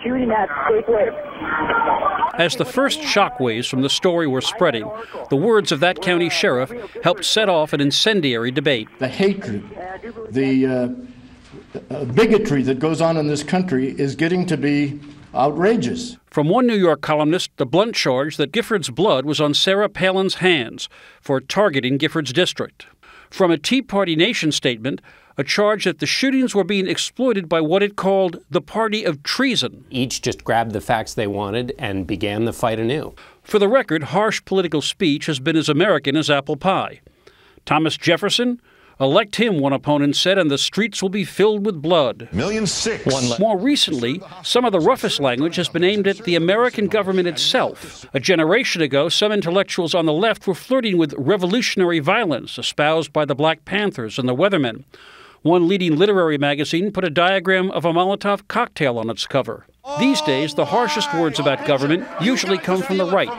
shooting at Gateway. As the first shockwaves from the story were spreading, the words of that county sheriff helped set off an incendiary debate. The hatred, the bigotry that goes on in this country is getting to be outrageous. From one New York columnist, the blunt charge that Gifford's blood was on Sarah Palin's hands for targeting Gifford's district. From a Tea Party Nation statement, a charge that the shootings were being exploited by what it called the party of treason. Each just grabbed the facts they wanted and began the fight anew. For the record, harsh political speech has been as American as apple pie. Thomas Jefferson, elect him, one opponent said, and the streets will be filled with blood. $1,600,000. More recently, some of the roughest language has been aimed at the American government itself. A generation ago, some intellectuals on the left were flirting with revolutionary violence espoused by the Black Panthers and the Weathermen. One leading literary magazine put a diagram of a Molotov cocktail on its cover. These days, the harshest words about government usually come from the right.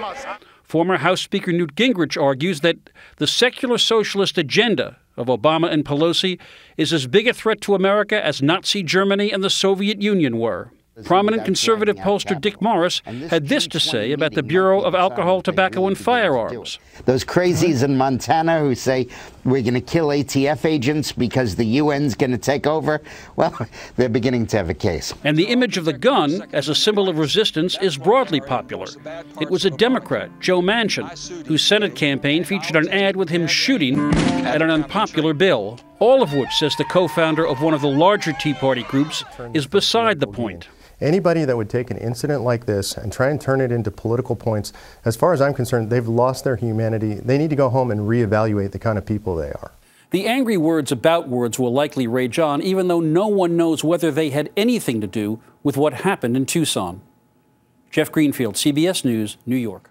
Former House Speaker Newt Gingrich argues that the secular socialist agenda of Obama and Pelosi is as big a threat to America as Nazi Germany and the Soviet Union were. Prominent conservative pollster Dick Morris had this to say about the Bureau of Alcohol, Tobacco, and Firearms. Those crazies in Montana who say we're going to kill ATF agents because the UN's going to take over, well, they're beginning to have a case. And the image of the gun as a symbol of resistance is broadly popular. It was a Democrat, Joe Manchin, whose Senate campaign featured an ad with him shooting at an unpopular bill, all of which, says the co-founder of one of the larger Tea Party groups, is beside the point. Anybody that would take an incident like this and try and turn it into political points, as far as I'm concerned, they've lost their humanity. They need to go home and reevaluate the kind of people they are. The angry words about words will likely rage on, even though no one knows whether they had anything to do with what happened in Tucson. Jeff Greenfield, CBS News, New York.